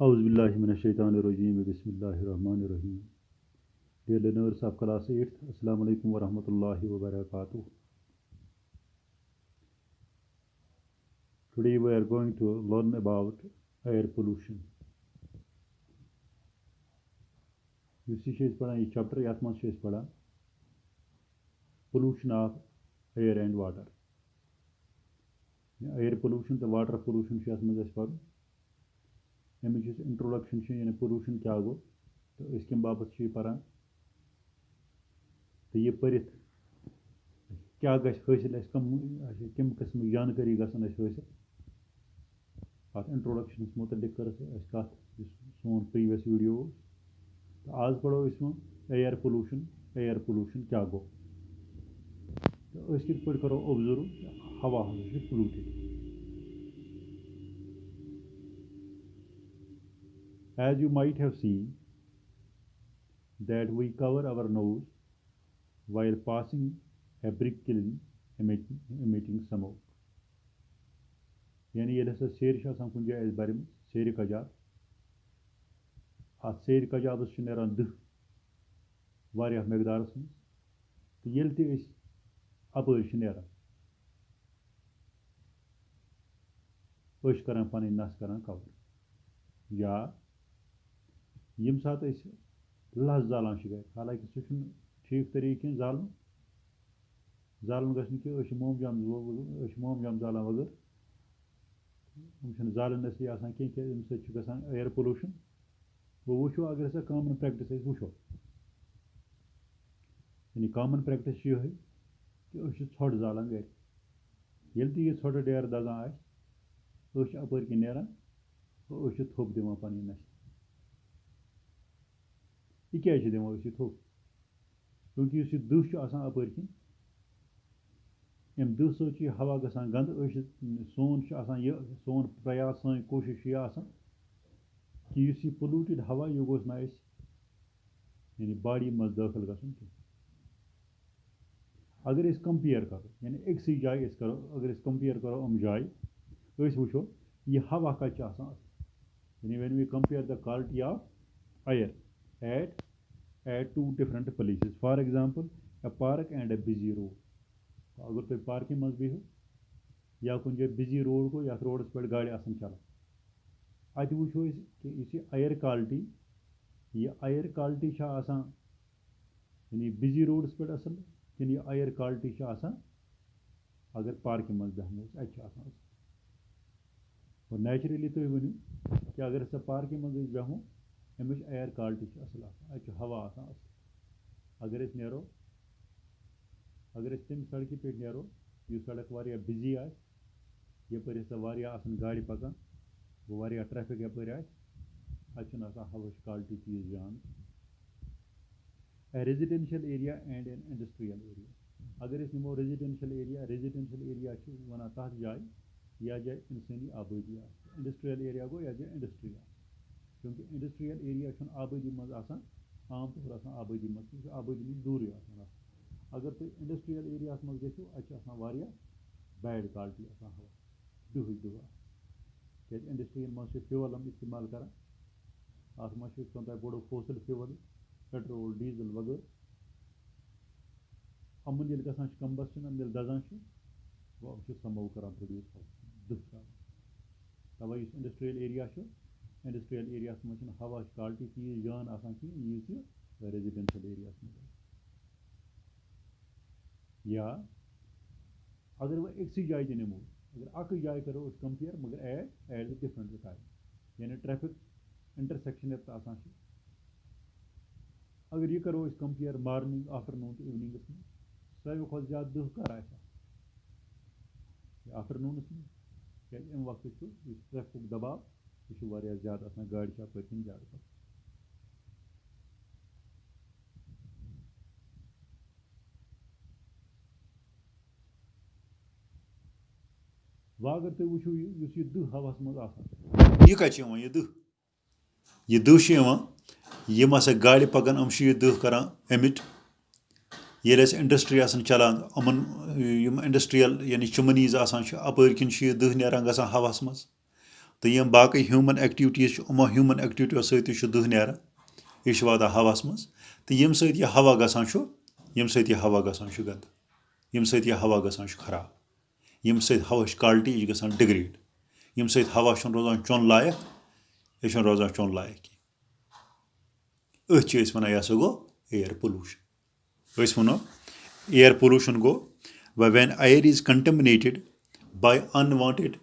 Auzubillahiminash-shaytanir-rajim. Bismillahir-rahmanir-rahim. Dear learners of class 8th, Assalamu alaikum wa rahmatullahi wa barakatuh. Today we are going to learn about air pollution. Yus is paran this chapter yath mans is paran pollution of air and water. Air pollution to water pollution yath mans is paran. अमिच introduction यानी pollution क्या गो तो इसके बाबत पान तो यह पढ़ित क्या हासिल कम किस्म जानकारी गसन हासिल अत इंट्रोडक्शन मुतलिक कर कत सोन प्रीवियस वीडियो तो आज पढ़ो इसमें एयर पोल्यूशन क्या गो तो कित पे करो ऑब्जर्व हवा polluted. As you might have seen that we cover our nose while passing a brick kiln emitting smoke. यानी ये लसा सेर शासन कुन जाय इस बारे में सेर कजा आ सेर कजा बस नेरान दह वारिया मकदारस में तो येल ते इस अपर नेरान करान पन नस करान कवर या यम सात लस जालान गर हालांकि सह ठीक तरीके जालन जालन गस कि मोमजाम जालान वगर जालन आसान कह गसान एयर पोल्यूशन वो वो अगर हसा कॉमन प्रैक्टिस वो यानी कॉमन प्रैक्टिस ये कि ोट जालान गर ये यह ोट डेर दजान अपर कन नेरान तो थोप दिवान पन नश यह क्या दिवान थोप क्योंकि यह दह अपर कन अम दह सत हवा गसान गंद सोन सोन प्रयास सन कोशिश यह कि यह पोल्यूटेड हवा यह गोस ना यानी बॉडी मज दाखिल गसन कह अगर कंपेयर करो यानी एक जाए करो अगर कंपेयर करो जाए वो यह हवा कत यानी when we compare the quality of air at two different places. For example, a park and a busy road. अगर तुम पार्क मज बिहो या कुछ जाए बिजी रोड को या रोडस पे गाड़ी आसान चलान अत वो कि यह एयर क्वालिटी यानी बिजी रोडस पे असल कि यह एयर क्वालिटी अगर पार्क मज बेहमो अत और नेचुरली तुम वनु कि अगर सब पार्क मज बेहमो अमिच एयर क्वालिटी असल अत हवा असल अगर नेरो अगर तम सड़क पे नेरो यह सड़क वारिया बिजी यपर आसान गाड़ी पकान वारिया ट्रैफिक यपर अत हवा क्वालिटी चीज जान. A residential area and an industrial area अगर नमो रेजिडेंशियल एरिया वन तथ जाए या जाए इंसानी आबादी इंडस्ट्रियल एरिया गो या जाए इंडस्ट्री क्योंकि इंडस्ट्रियल एरिया आबादी मज आम तौर आबादी मज आबादी नश दूर अगर तुम इंडस्ट्रियल एरिया मज गो अत बैड क्वालिटी हवा दह क्या इंडस्ट्री मज फ्यूल इस्तेमाल कर अत मज बोड़ो फोसिल फ्यूल पेट्रोल डीजल वगैरह अमन ये गसान कम्बस्टन ये दजान वो स्मोक कर प्रोड्यूस दह तवे इंडस्ट्रियल एरिया मज हवा क्वालिटी चीज जान कह रेजिडेंशियल एरिया मज या अगर वह एक जाए नमो अगर अक जाए करो कंपेयर मगर एट द डिफरेंट टाइम यानी ट्रैफिक इंटरसेक्शन अगर यह करो कंपेयर मॉर्निंग आफ्टरनून तो इवनिंगस में सारे खुद ज्यादा दह कर आफ्टरनूनस में क्या अम वक्त ट्रैफिक दबाव यह ज्यादा गाड़ी अपर ज्यादा वह अगर तुम वो यह दह हवा मज यह कत यह दह यम हसा गाड़ी पकान यह दह कर एमिट ये इंडस्ट्री चलान अमन इंडस्ट्रियल यानी चिमनीज अपर किन यह दह नेरान गसान हवास मज तो यम बाकी ह्यूमन एक्टिविटीज़ यमो ह्यूमन एक्टिविटीज़ सत्य दुह नेरान यह वातान हवास मज तो यम सत यह हवा गसान यम सत यह हवा गसान गंद यम सत यह हवा गसान खराब यम सत हवा क्वालिटी यह गसान डिग्रेड यम सत हवा रोजान चोन लायक यह रोजान चोन लायक अथ वन यह गो एयर पोल्यूशन वनो air pollution go when air is contaminated by unwanted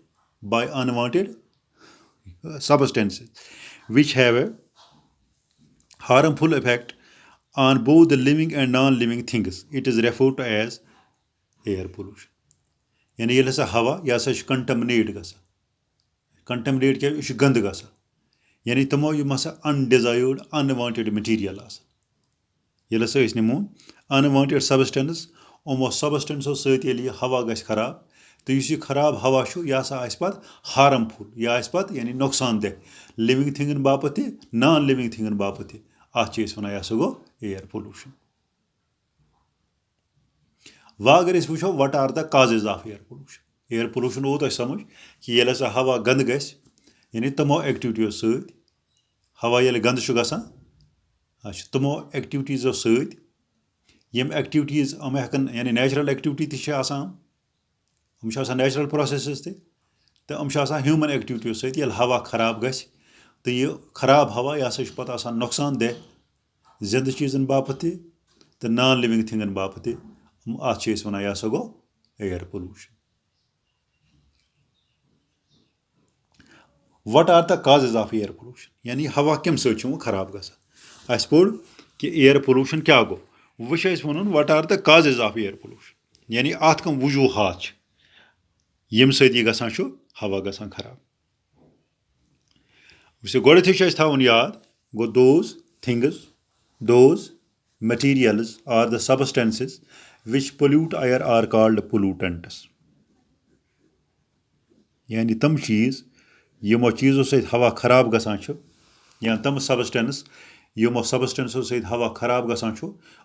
substances which have a harmful effect on both the living and non-living things, it is referred to as air pollution. यानी ये हसा हवा यह हसा कंटमनेट गसा कंटमनेट क्या यह गंद गसा यानी तमो यम हसा अनडिजायर्ड अनवांटेड मटीरियल आसान ये हसा निमोन अनवांटेड सबस्टेंस यमो सबस्टेंसो सत यह हवा गस खराब तो यह खराब हवा यह हसा पे हार्मफुल यह पे यानी नुकसान दह लिविंग थिंगन बापत नॉन लिविंग थिंगन बापत अत वन यह गो एयर पोल्यूशन वह अगर वो what are the causes of air pollution वो तुम समझ कि ये हसा हवा गंद गस यानी तमो एक्टिविटीज़ सत हवा ये गंद गसान तमो एक्टिविटीज़ो सत यम एक्टिविटीज़ हेकन यानी नेचुरल एक्टिविटी हम नेचुरल प्रोसेस तो ह्यूमन एक्टिविटीज़ सत हवा खराब गस तो यह खराब हवा यह हसा पे नुकसान दह जिंद चीज़न बापत तो नॉन लिविंग थिंगन बापत अत वन यह हसा गो air pollution what are the causes of air pollution यानी हवा कम सत खराब गसान अस पोर कि एयर पोल्यूशन क्या गो वो वन what are the causes of air pollution यानी अत कम वजूहत यम सत यह गसान हवा गसान खराब गोडथ थवन याद गो those materials or the substances which pollute air are called pollutants यानी तम चीज़ यमो चीज़ों सत हवा खराब गसान या तम सबस्टेंस यमो सबस्टेंसो सत हवा खराब गसान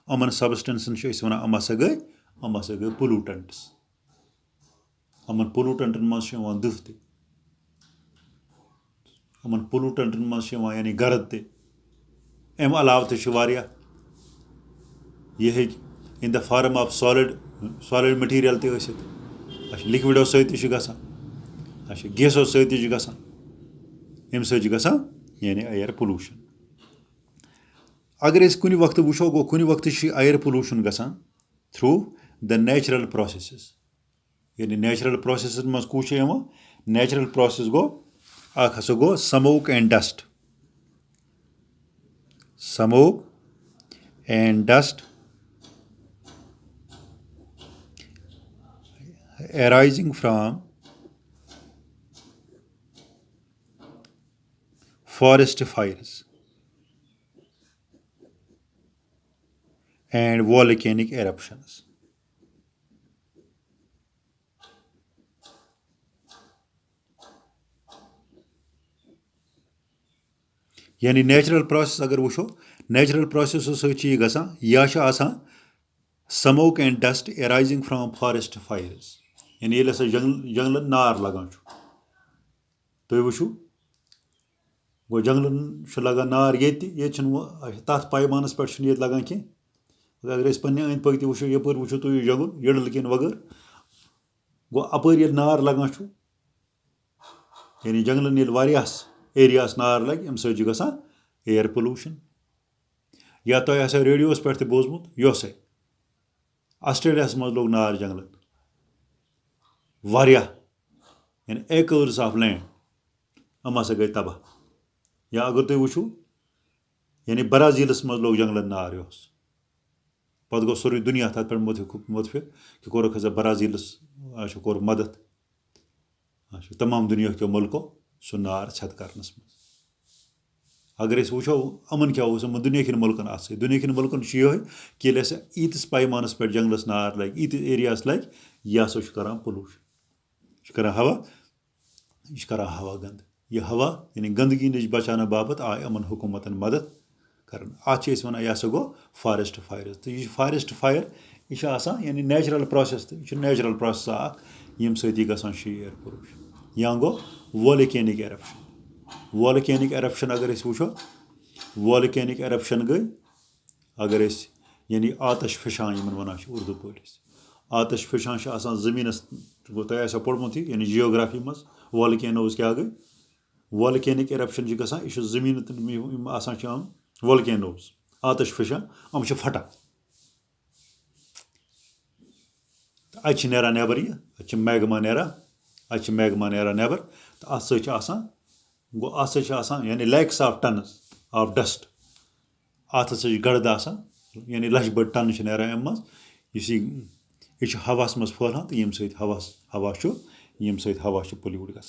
अमन सबस्टेंसन वन अम हसा गई पोल्यूटेंट्स अमन पोल्यूटेंटन मज दुह त अमन पोल्यूटेंटन मज यानी गर्द त अम अलाव तो यह in the form of solid material लिक्विडो सत गसान गैसो सत गसान अम सत यानी एयर पोल्यूशन अगर कुन वक्त वो गो कुन वक्त एयर पोल्यूशन गसान थ्रू द नेचुरल प्रोसेस यानी नेचुरल प्रोसेस मज कूच नेचुरल प्रोसेस गो हसा गो smoke and dust arising from forest fires and volcanic eruptions. यानी नेचुरल प्रोसेस अगर वो नेचुरल प्रोसेस सत गसान या smoke and dust arising from forest fires यानी ये जंगल नार लगान तुम वो गो जंगलन लगान नार ये तथ पैमानस पे लगान कह अगर पे अंद पक वो यपर वो तुम जंगल यडल किन वगर गो अपर ये नार लगान यानी जंगलन वारियास एरियास नार लग अम सत गसान एयर पोल्यूशन या तुम रेडियोस पे बोजमुत योस ऑस्ट्रेलिया मज लोग नार जंगलन वारिया यानी एकर्स ऑफ लैंड अम हसा गई तबाह या अगर तुम वो यानी ब्राजीलस मज लोग जंगलन नार योस पे गो सोरे दुनिया तथ पे मुतफिक कि कोरक हसा ब्राजीलस कोर मदद तमाम दुनिया के मुल्को सह नार छत करनस मज अगर वो अमन क्या दुनिया कन मुल्कन दुनिया कन मुल्कन यह कि ईतिस पैमानस पे जंगलस नार लग ईतिस एरियास लग यह हसा करान पोल्यूशन यह करान हवा गंद यह हवा यानी गंदगी नश बचाने बापत आय अमन हुकूमतन मदद कर अत वन यह हसा गो फॉरेस्ट फायर तो यह फॉरेस्ट फायर यह यानी नेचुरल प्रोसेस तो यह नेचुरल प्रोसेस यम सत गसान एयर पोल्यूशन या गो वोल्केनिक एरप्शन अगर अस वुचो वोल्केनिक एरप्शन गई अगर यानी आतश फिशान वनान उर्दू पे आतश फिशान जमीनस गो तुम आसो पोर्मुत यानी जियोग्राफी मज वोल्केनोज क्या गई वोल्केनिक एरप्शन गसान यह जमीन वोल्केनोज आतश फिशान हम फटान अच्छे नेरान नबर यह अच्छे मैगमा नेरान नबर तो अत सह गो अत यानी lakhs of tons of dust अत गर्द यानी लच बड़ टन नेरान अम मज यह हवास मज फहलान तो यम सत हवा पोल्यूट ग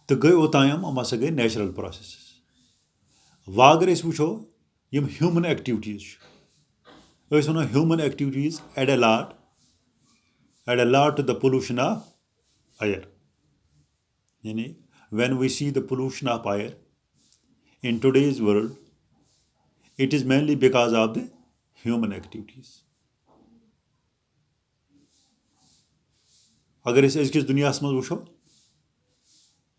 तो गई ओताम हसा गई नेचुरल प्रोसेस व अगर वो यम ह्यूमन एक्टिविटीज़ वो human activities add a lot to the pollution of air यानी when we see the pollution of air in today's world it is mainly because of the human activities अगर अजकिस दुनियास मज वो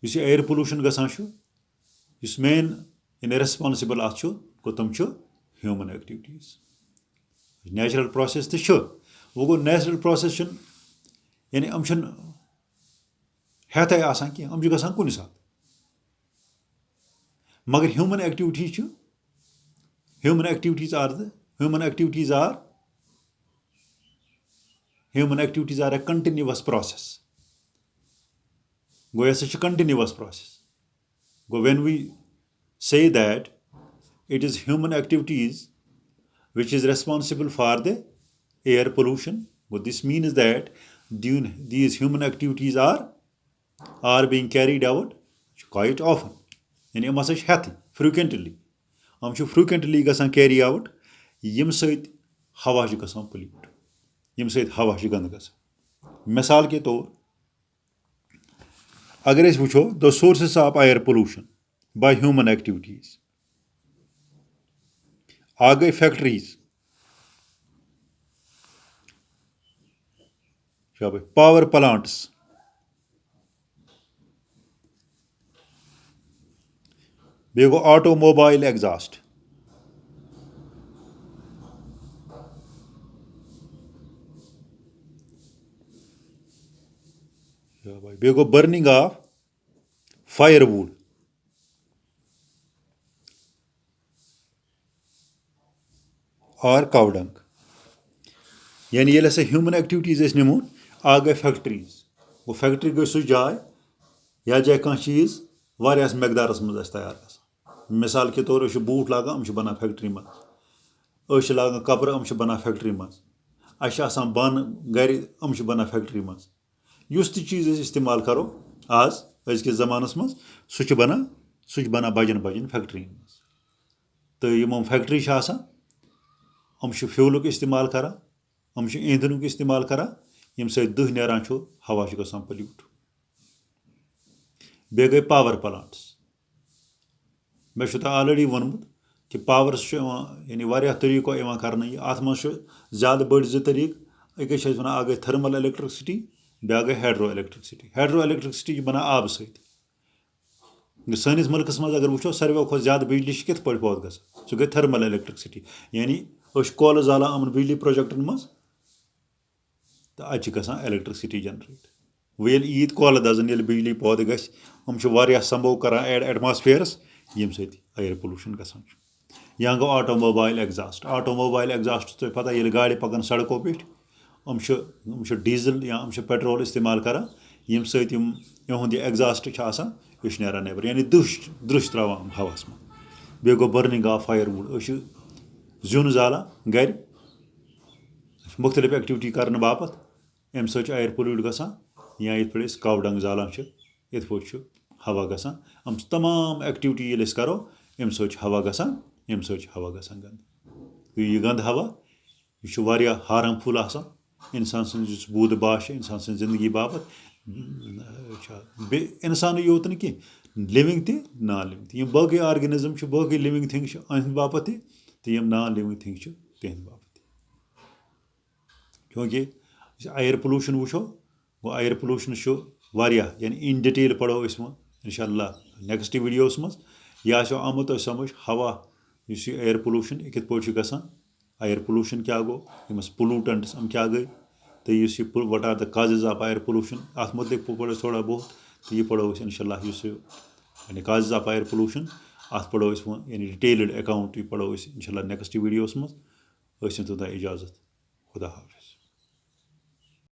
air pollution गसान main इन responsible गो तम human activities natural process तो वो गो natural process यानी हम हेतै आसान कि हम गसान कुन सात मगर human activities are a continuous process गो यह कंटिन्यूअस प्रोसेस गो when we say that it is human activities which is responsible for the air pollution but this means that these human activities are being carried out quite often yani am hasa hati frequently am frequently gasan carry out yim sait hawa gasan pollute yim sait hawa gand gasan misal ke taur agar is wucho the sources of air pollution by human activities आ गई factories power plants बे गो automobile exhaust बे गो burning of firewood और cow dung यानी ये human activities नमो आ गई फैक्ट्रीज वो फैक्ट्री गई सह जाए या जाए कह चीज़ वारियास मकदारस मज तैयार गसान मिसाल के तौर बूट लागान हम बनान फैक्ट्री मज लागान कपर हम बनान फैक्ट्री मज बन गर हम बनान फैक्ट्री मज युस ती चीज़ इस्तेमाल करो आज अजकिस ज़मानस मज सह बनान बजन फैक्ट्री मज तो यम फैक्ट्री हम फ्यूलुक इस्तेमाल करान हम ईंधनुक इस्तेमाल करान यम सत दह नेरान हवा गसान पोल्यूट बे गई पावर प्लांट्स मे ऑलरेडी वोनमुत कि पावर्स यानी वारिया तरीको कर अत मज ज़्यादा बड़ जो तरीक अकस वन आ गई थर्मल इलेक्ट्रिसिटी ब्या गई हाइड्रो इलेक्ट्रिसिटी बनान आब सत सैनिस मुल्कस मज अगर वो सारे खुद ज़्यादा बिजली कित पे पैदा गसान सह गई थर्मल इलेक्ट्रिसिटी यानी कोल जालान अमन बिजली प्रोजेक्टन मज तो अत इलेक्ट्रिसिटी जनरेट वो ईद कोल दजन ये बिजली पैदा गम संभव करान एड एटमॉस्फेयरस यम सत एयर पोल्यूशन गसान या गो ऑटोमोबाइल एग्जॉस्ट तुम पता ये गाड़ी पकन सड़कों पे हम डीजल या हम पेट्रोल इस्तेमाल करान यम सत यहुंद एग्जॉस्ट यह नेरान नबर यानी दृश त्रावान हवास मज बे गो बर्निंग ऑफ फायरवुड जुन जालान गर मुख्तलिफ एक्टिविटी करने बापत अम सत एयर पोल्यूट गसान या ये पे कावडंग जालान ये पे हवा गसान हम तमाम एक्टिविटी ये करो अम सत हवा गसान गंद यह गंद हवा यह हार्मफुल इंसान सज बूद बाश इंसान सज जिंदगी बापत इंसान योत न कि लिविंग ति नॉन लिविंग यम बाकी ऑर्गेनिज्म बाकी लिविंग थिंग अहद बापत तो यम नॉन लिविंग थिंग तिहद बापत क्योंकि एयर पोल्यूशन वो गो एयर पोल्यूशन वारियाह यानी इन डिटेल पढ़ो वो इंशाल्लाह नेक्स्ट वीडियोस मज यह आमुत समझ हवा इस एयर पोल्यूशन कित पे गसान एयर पोल्यूशन क्या गो यमस पोल्यूटेंट्स क्या गई तो इस what are the causes of air pollution अत मुतलिक पढ़ो थोड़ा बहुत तो यह पढ़ो इंशाल्लाह यानी काजेज ऑफ एयर पोल्यूशन अत पढ़ो यानी डिटेल्ड अकाउंट यह पढ़ो इंशाल्लाह नेक्स्ट वीडियोस मज तुदा इजाज़त खुदा हाफिज़।